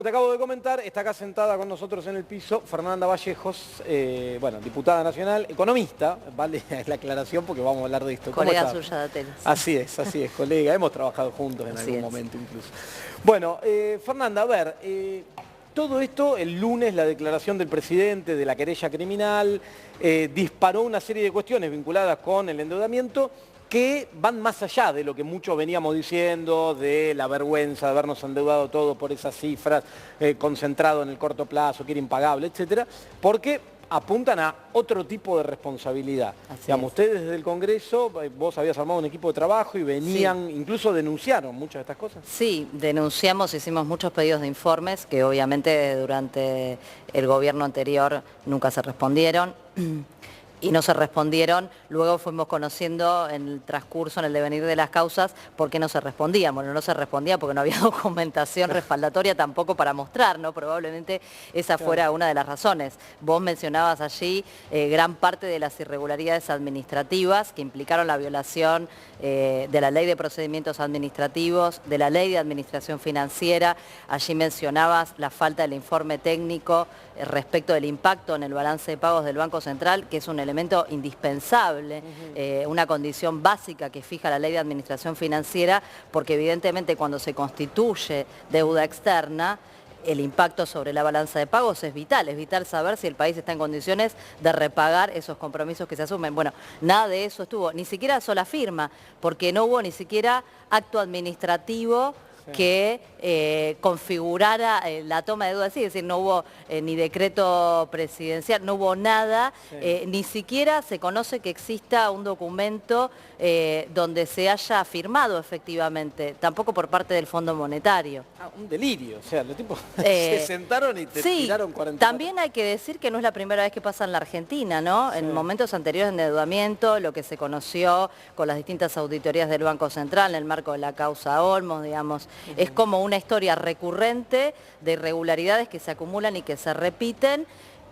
Te acabo de comentar, está acá sentada con nosotros en el piso Fernanda Vallejos, bueno, diputada nacional, economista, vale la aclaración porque vamos a hablar de esto. Colega suya de Atenas. Así es, colega, hemos trabajado juntos en algún momento incluso. Bueno, Fernanda, a ver, todo esto, el lunes la declaración del presidente de la querella criminal disparó una serie de cuestiones vinculadas con el endeudamiento que van más allá de lo que muchos veníamos diciendo, de la vergüenza de habernos endeudado todo por esas cifras, concentrado en el corto plazo, que era impagable, etcétera, porque apuntan a otro tipo de responsabilidad. Digamos, ustedes desde el Congreso, vos habías armado un equipo de trabajo y venían, incluso denunciaron muchas de estas cosas. Sí, denunciamos, hicimos muchos pedidos de informes que obviamente durante el gobierno anterior nunca se respondieron. Y no se respondieron, luego fuimos conociendo en el transcurso, en el devenir de las causas, por qué no se respondían. Bueno, no se respondía porque no había documentación respaldatoria tampoco para mostrar, ¿no? Probablemente esa fuera una de las razones. Vos mencionabas allí gran parte de las irregularidades administrativas que implicaron la violación de la Ley de Procedimientos Administrativos, de la Ley de Administración Financiera. Allí mencionabas la falta del informe técnico respecto del impacto en el balance de pagos del Banco Central, que es un elemento indispensable, una condición básica que fija la Ley de Administración Financiera, porque evidentemente cuando se constituye deuda externa, el impacto sobre la balanza de pagos es vital saber si el país está en condiciones de repagar esos compromisos que se asumen. Bueno, nada de eso estuvo, ni siquiera sola firma, porque no hubo ni siquiera acto administrativo que configurara la toma de deuda, es decir, no hubo ni decreto presidencial, no hubo nada, ni siquiera se conoce que exista un documento donde se haya firmado efectivamente, tampoco por parte del Fondo Monetario. Un delirio, o sea, los tipos se sentaron y te tiraron 40. También hay que decir que no es la primera vez que pasa en la Argentina, ¿no? En momentos anteriores de endeudamiento, lo que se conoció con las distintas auditorías del Banco Central en el marco de la causa Olmos, digamos, es como una historia recurrente de irregularidades que se acumulan y que se repiten,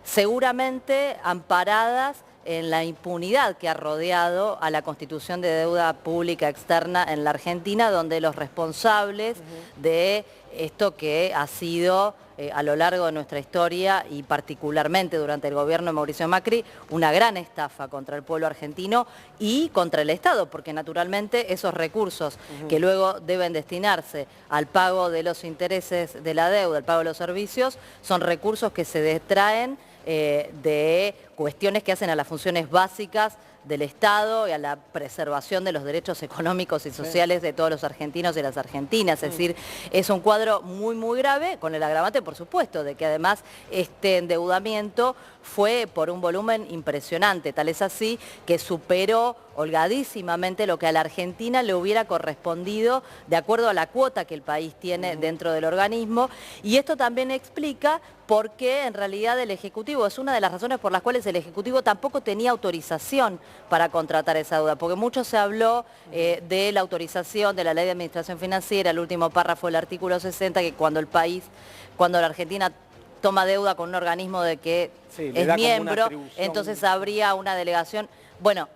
seguramente amparadas en la impunidad que ha rodeado a la constitución de deuda pública externa en la Argentina, donde los responsables de esto que ha sido a lo largo de nuestra historia y particularmente durante el gobierno de Mauricio Macri, una gran estafa contra el pueblo argentino y contra el Estado, porque naturalmente esos recursos que luego deben destinarse al pago de los intereses de la deuda, al pago de los servicios, son recursos que se detraen de cuestiones que hacen a las funciones básicas del Estado y a la preservación de los derechos económicos y sociales de todos los argentinos y las argentinas. Es decir, es un cuadro muy grave, con el agravante, por supuesto, de que además este endeudamiento fue por un volumen impresionante, tal es así que superó holgadísimamente lo que a la Argentina le hubiera correspondido de acuerdo a la cuota que el país tiene dentro del organismo, y esto también explica por qué en realidad el Ejecutivo, es una de las razones por las cuales el Ejecutivo tampoco tenía autorización para contratar esa deuda, porque mucho se habló de la autorización de la Ley de Administración Financiera, el último párrafo del artículo 60, que cuando la Argentina toma deuda con un organismo de que es miembro, entonces habría una delegación. Bueno,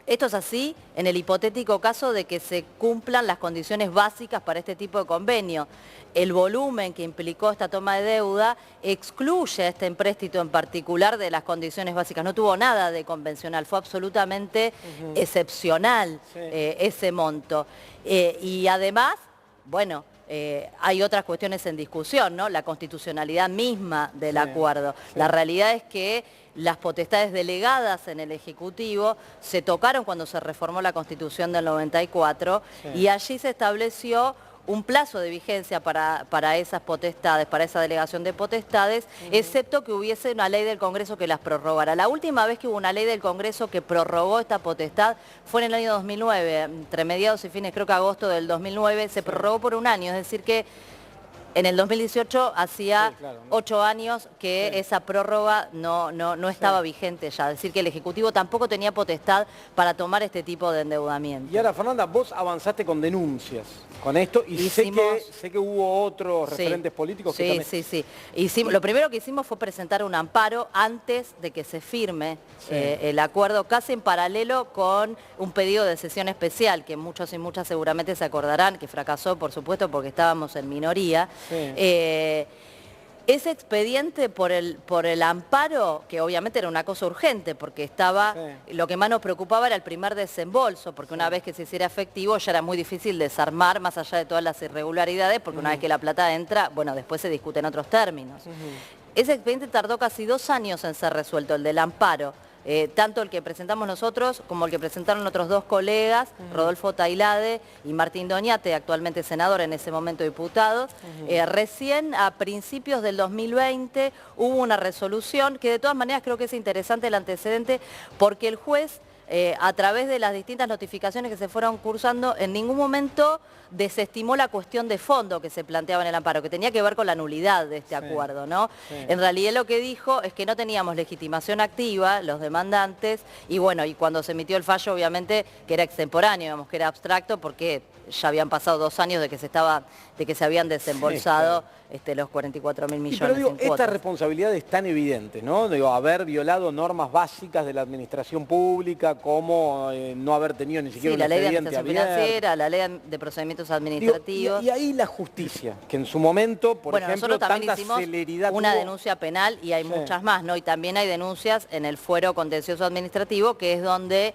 esto es así en el hipotético caso de que se cumplan las condiciones básicas para este tipo de convenio. El volumen que implicó esta toma de deuda excluye a este empréstito en particular de las condiciones básicas. No tuvo nada de convencional, fue absolutamente excepcional ese monto. Y además, bueno, hay otras cuestiones en discusión, ¿no? La constitucionalidad misma del acuerdo. La realidad es que las potestades delegadas en el Ejecutivo se tocaron cuando se reformó la Constitución del 94 y allí se estableció un plazo de vigencia para esas potestades, para esa delegación de potestades, excepto que hubiese una ley del Congreso que las prorrogara. La última vez que hubo una ley del Congreso que prorrogó esta potestad fue en el año 2009, entre mediados y fines, creo que agosto del 2009, se prorrogó por un año, es decir que en el 2018 hacía 8 años que esa prórroga no estaba vigente ya. Es decir, que el Ejecutivo tampoco tenía potestad para tomar este tipo de endeudamiento. Y ahora, Fernanda, vos avanzaste con denuncias con esto y sé que hubo otros referentes políticos que también... Lo primero que hicimos fue presentar un amparo antes de que se firme el acuerdo, casi en paralelo con un pedido de sesión especial, que muchos y muchas seguramente se acordarán, que fracasó, por supuesto, porque estábamos en minoría. Sí. Ese expediente por el amparo, que obviamente era una cosa urgente, porque estaba, lo que más nos preocupaba era el primer desembolso, porque una vez que se hiciera efectivo ya era muy difícil desarmar, más allá de todas las irregularidades, porque una vez que la plata entra, bueno, después se discute en otros términos. Ese expediente tardó casi 2 años en ser resuelto, el del amparo. Tanto el que presentamos nosotros como el que presentaron otros 2 colegas, Rodolfo Tailade y Martín Doñate, actualmente senador, en ese momento diputado. Recién a principios del 2020 hubo una resolución que de todas maneras creo que es interesante el antecedente porque el juez, a través de las distintas notificaciones que se fueron cursando, en ningún momento desestimó la cuestión de fondo que se planteaba en el amparo, que tenía que ver con la nulidad de este acuerdo, ¿no? En realidad lo que dijo es que no teníamos legitimación activa, los demandantes, y bueno, y cuando se emitió el fallo, obviamente, que era extemporáneo, digamos, que era abstracto, porque ya habían pasado 2 años de que se habían desembolsado los 44.000 millones. Pero digo, en cuotas. estas responsabilidades tan evidentes, ¿no? Digo, haber violado normas básicas de la administración pública, como no haber tenido ni siquiera un expediente la ley de administración financiera, la ley de procedimientos administrativos. Digo, y ahí la justicia, que en su momento, por ejemplo, nosotros también tanta hicimos celeridad una denuncia penal y hay muchas más, ¿no? Y también hay denuncias en el fuero contencioso administrativo, que es donde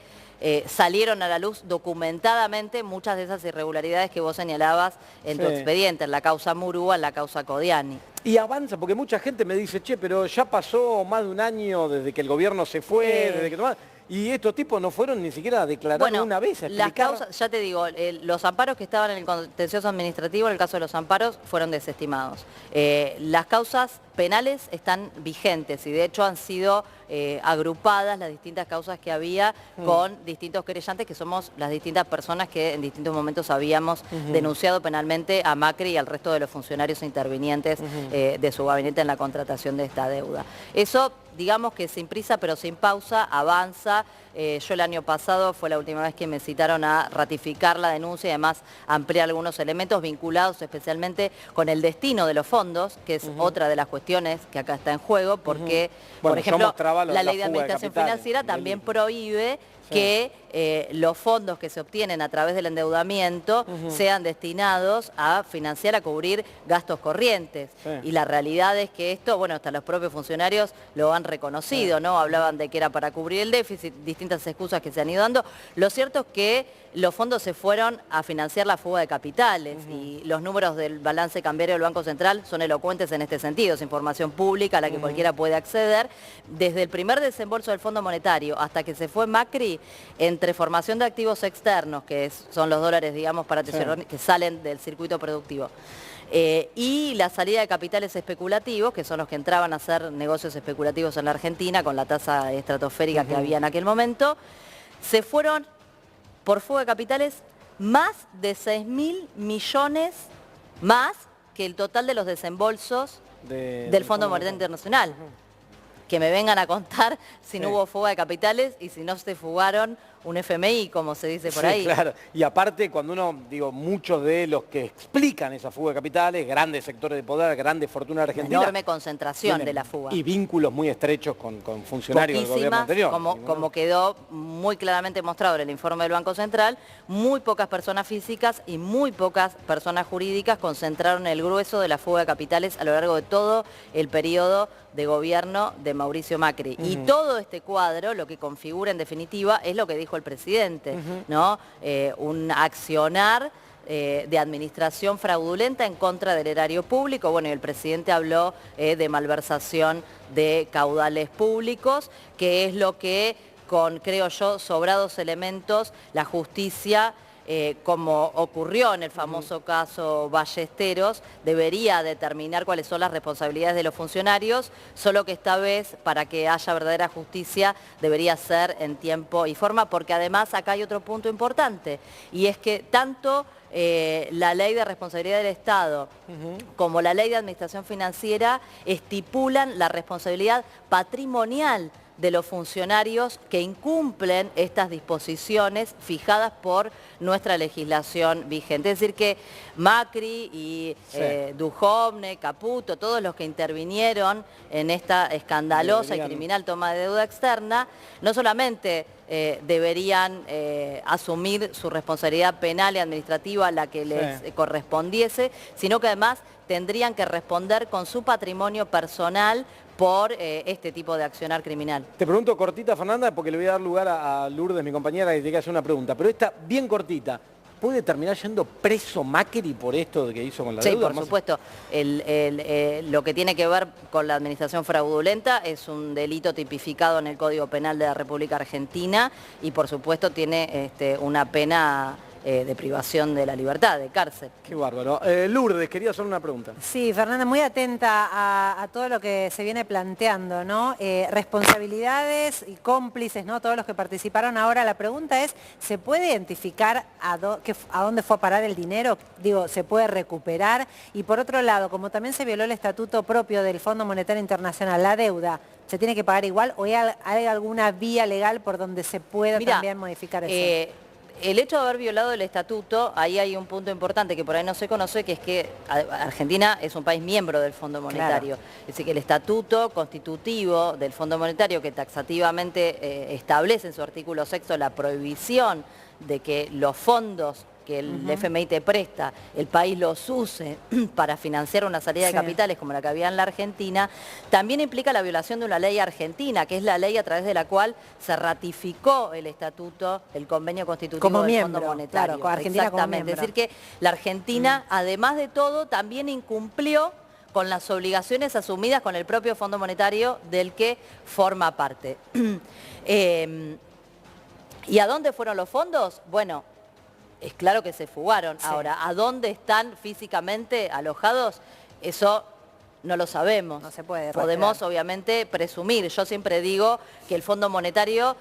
salieron a la luz documentadamente muchas de esas irregularidades que vos señalabas en tu expediente, en la causa Murúa, en la causa Codiani. Y avanza, porque mucha gente me dice, che, pero ya pasó más de 1 año desde que el gobierno se fue, desde que y estos tipos no fueron ni siquiera a declarar una vez, a explicar. Las causas, ya te digo, los amparos que estaban en el contencioso administrativo, en el caso de los amparos, fueron desestimados. Las causas penales están vigentes y de hecho han sido agrupadas las distintas causas que había con distintos querellantes, que somos las distintas personas que en distintos momentos habíamos denunciado penalmente a Macri y al resto de los funcionarios intervinientes de su gabinete en la contratación de esta deuda. Eso, digamos que sin prisa pero sin pausa, avanza. Yo el año pasado fue la última vez que me citaron a ratificar la denuncia y además ampliar algunos elementos vinculados especialmente con el destino de los fondos, que es otra de las cuestiones que acá está en juego, porque, por ejemplo, la ley de administración financiera también prohíbe que los fondos que se obtienen a través del endeudamiento sean destinados a financiar, a cubrir gastos corrientes. Y la realidad es que esto, bueno, hasta los propios funcionarios lo han reconocido, ¿no? Hablaban de que era para cubrir el déficit, distintas excusas que se han ido dando. Lo cierto es que los fondos se fueron a financiar la fuga de capitales y los números del balance cambiario del Banco Central son elocuentes en este sentido, es información pública a la que cualquiera puede acceder. Desde el primer desembolso del Fondo Monetario hasta que se fue Macri, entre formación de activos externos, que son los dólares, digamos, para tesorería, que salen del circuito productivo, y la salida de capitales especulativos, que son los que entraban a hacer negocios especulativos en la Argentina con la tasa estratosférica que había en aquel momento, se fueron por fuga de capitales más de 6.000 millones más que el total de los desembolsos del Fondo Monetario Internacional. Que me vengan a contar si no hubo fuga de capitales y si no se fugaron un FMI, como se dice por ahí. Claro, y aparte cuando uno, digo, muchos de los que explican esa fuga de capitales, grandes sectores de poder, grandes fortunas argentinas. Enorme concentración de la fuga. Y vínculos muy estrechos con funcionarios del gobierno anterior. Como quedó muy claramente mostrado en el informe del Banco Central, muy pocas personas físicas y muy pocas personas jurídicas concentraron el grueso de la fuga de capitales a lo largo de todo el periodo de gobierno de Mauricio Macri. Y todo este cuadro, lo que configura en definitiva, es lo que dijo el presidente, ¿no? Un accionar de administración fraudulenta en contra del erario público. Bueno, y el presidente habló de malversación de caudales públicos, que es lo que, con, creo yo, sobrados elementos, la justicia, como ocurrió en el famoso caso Ballesteros, debería determinar cuáles son las responsabilidades de los funcionarios, solo que esta vez, para que haya verdadera justicia, debería ser en tiempo y forma, porque además acá hay otro punto importante, y es que tanto la ley de responsabilidad del Estado como la ley de administración financiera estipulan la responsabilidad patrimonial de los funcionarios que incumplen estas disposiciones fijadas por nuestra legislación vigente. Es decir que Macri y Duhovne, Caputo, todos los que intervinieron en esta escandalosa y criminal toma de deuda externa, no solamente deberían asumir su responsabilidad penal y administrativa, la que les correspondiese, sino que además tendrían que responder con su patrimonio personal por este tipo de accionar criminal. Te pregunto cortita, Fernanda, porque le voy a dar lugar a Lourdes, mi compañera, que te quiere hacer una pregunta. Pero esta, bien cortita, ¿puede terminar yendo preso Macri por esto que hizo con la deuda? Sí, por supuesto. Lo que tiene que ver con la administración fraudulenta es un delito tipificado en el Código Penal de la República Argentina y por supuesto tiene una pena de privación de la libertad, de cárcel. Qué bárbaro. Lourdes, quería hacer una pregunta. Sí, Fernanda, muy atenta a todo lo que se viene planteando, ¿no? Responsabilidades y cómplices, ¿no? Todos los que participaron ahora. La pregunta es, ¿se puede identificar a dónde fue a parar el dinero? Digo, ¿se puede recuperar? Y por otro lado, como también se violó el estatuto propio del Fondo Monetario Internacional, la deuda, ¿se tiene que pagar igual o hay alguna vía legal por donde se pueda también modificar eso? El hecho de haber violado el estatuto, ahí hay un punto importante que por ahí no se conoce, que es que Argentina es un país miembro del Fondo Monetario. Claro. Es decir, que el estatuto constitutivo del Fondo Monetario, que taxativamente establece en su artículo 6 la prohibición de que los fondos que el FMI te presta, el país los use para financiar una salida de capitales como la que había en la Argentina, también implica la violación de una ley argentina, que es la ley a través de la cual se ratificó el estatuto, el convenio constitutivo como del miembro, Fondo Monetario. Claro, Argentina exactamente, es decir que la Argentina, además de todo, también incumplió con las obligaciones asumidas con el propio Fondo Monetario del que forma parte. ¿Y a dónde fueron los fondos? Bueno, es claro que se fugaron. Sí. Ahora, ¿a dónde están físicamente alojados? Eso no lo sabemos. No se puede. Podemos obviamente presumir. Yo siempre digo que el Fondo Monetario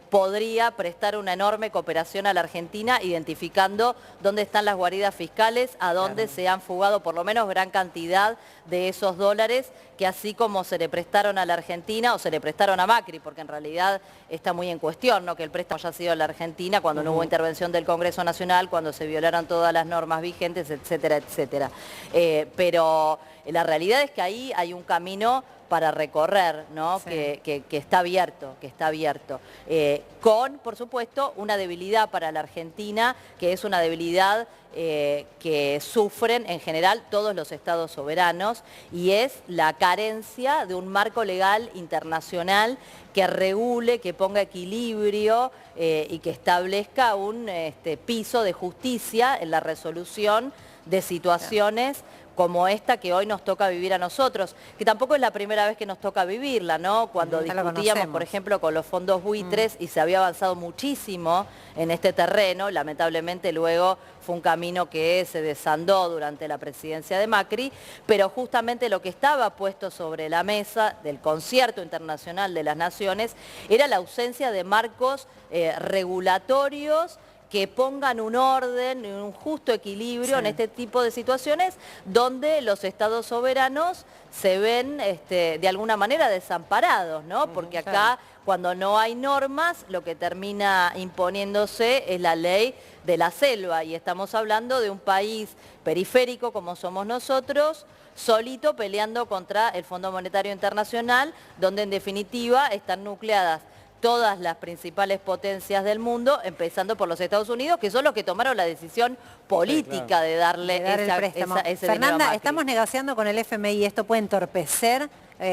podría prestar una enorme cooperación a la Argentina identificando dónde están las guaridas fiscales, a dónde se han fugado por lo menos gran cantidad de esos dólares que así como se le prestaron a la Argentina o se le prestaron a Macri, porque en realidad está muy en cuestión, ¿no?, que el préstamo haya sido a la Argentina cuando no hubo intervención del Congreso Nacional, cuando se violaron todas las normas vigentes, etcétera, etcétera. Pero la realidad es que ahí hay un camino para recorrer, ¿no? Sí. que está abierto, con, por supuesto, una debilidad para la Argentina, que es una debilidad que sufren en general todos los estados soberanos, y es la carencia de un marco legal internacional que regule, que ponga equilibrio y que establezca un piso de justicia en la resolución de situaciones como esta que hoy nos toca vivir a nosotros, que tampoco es la primera vez que nos toca vivirla, ¿no? Cuando discutíamos, por ejemplo, con los fondos buitres y se había avanzado muchísimo en este terreno, lamentablemente luego fue un camino que se desandó durante la presidencia de Macri, pero justamente lo que estaba puesto sobre la mesa del Concierto Internacional de las Naciones era la ausencia de marcos regulatorios que pongan un orden, un justo equilibrio en este tipo de situaciones donde los estados soberanos se ven de alguna manera desamparados, ¿no? Porque acá cuando no hay normas lo que termina imponiéndose es la ley de la selva y estamos hablando de un país periférico como somos nosotros, solito peleando contra el Fondo Monetario Internacional, donde en definitiva están nucleadas todas las principales potencias del mundo, empezando por los Estados Unidos, que son los que tomaron la decisión política de darle ese Fernanda, dinero a estamos negociando con el FMI, ¿esto puede entorpecer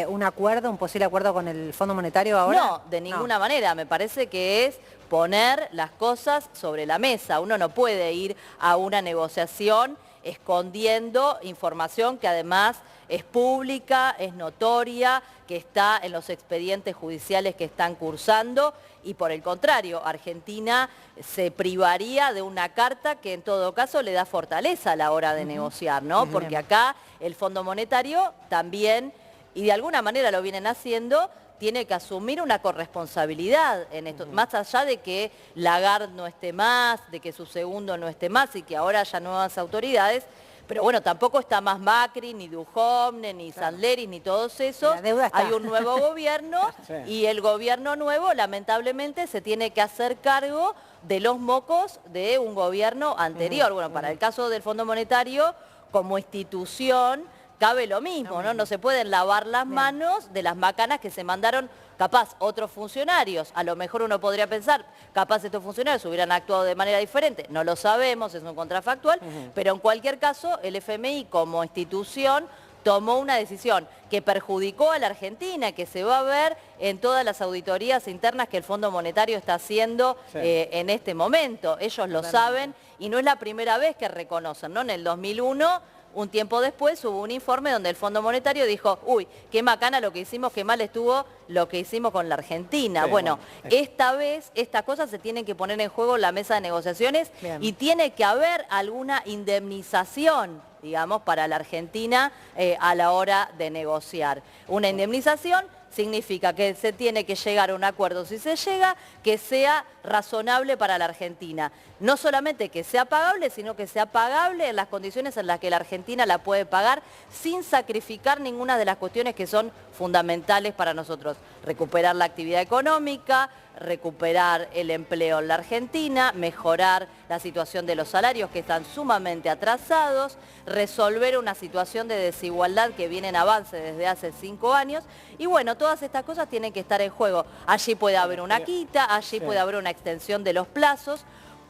un acuerdo, un posible acuerdo con el Fondo Monetario ahora? No, de ninguna manera, me parece que es poner las cosas sobre la mesa. Uno no puede ir a una negociación escondiendo información que además es pública, es notoria, que está en los expedientes judiciales que están cursando y por el contrario, Argentina se privaría de una carta que en todo caso le da fortaleza a la hora de negociar, ¿no? Porque acá el Fondo Monetario también, y de alguna manera lo vienen haciendo, tiene que asumir una corresponsabilidad en esto, más allá de que Lagarde no esté más, de que su segundo no esté más y que ahora haya nuevas autoridades, pero bueno, tampoco está más Macri, ni Duhovne, ni Sandleri, ni todos esos. Hay un nuevo gobierno y el gobierno nuevo lamentablemente se tiene que hacer cargo de los mocos de un gobierno anterior. Bueno, para el caso del Fondo Monetario, como institución, cabe lo mismo, ¿no? No se pueden lavar las manos de las macanas que se mandaron capaz otros funcionarios. A lo mejor uno podría pensar, capaz estos funcionarios hubieran actuado de manera diferente. No lo sabemos, es un contrafactual, pero en cualquier caso el FMI como institución tomó una decisión que perjudicó a la Argentina, que se va a ver en todas las auditorías internas que el Fondo Monetario está haciendo en este momento. Ellos lo saben y no es la primera vez que reconocen, ¿no? En el 2001... un tiempo después hubo un informe donde el Fondo Monetario dijo, uy, qué macana lo que hicimos, qué mal estuvo lo que hicimos con la Argentina. Sí, bueno, esta vez estas cosas se tienen que poner en juego en la mesa de negociaciones y tiene que haber alguna indemnización, digamos, para la Argentina a la hora de negociar. Una indemnización significa que se tiene que llegar a un acuerdo, si se llega, que sea razonable para la Argentina. No solamente que sea pagable, sino que sea pagable en las condiciones en las que la Argentina la puede pagar sin sacrificar ninguna de las cuestiones que son fundamentales para nosotros. Recuperar la actividad económica, recuperar el empleo en la Argentina, mejorar la situación de los salarios que están sumamente atrasados, resolver una situación de desigualdad que viene en avance desde hace 5 años y bueno, todas estas cosas tienen que estar en juego. Allí puede haber una quita, allí puede haber una extensión de los plazos,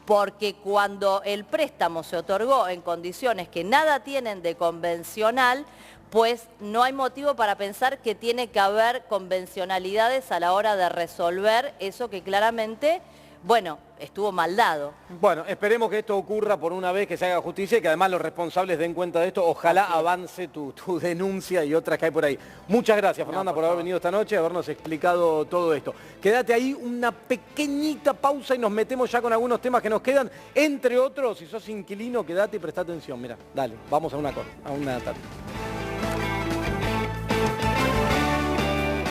porque cuando el préstamo se otorgó en condiciones que nada tienen de convencional, pues no hay motivo para pensar que tiene que haber convencionalidades a la hora de resolver eso que claramente, bueno, estuvo mal dado. Bueno, esperemos que esto ocurra por una vez, que se haga justicia y que además los responsables den cuenta de esto. Ojalá avance tu denuncia y otras que hay por ahí. Muchas gracias, Fernanda, por haber venido esta noche, habernos explicado todo esto. Quédate ahí una pequeñita pausa y nos metemos ya con algunos temas que nos quedan. Entre otros, si sos inquilino, quédate y presta atención. Mira, dale, vamos a una tarde.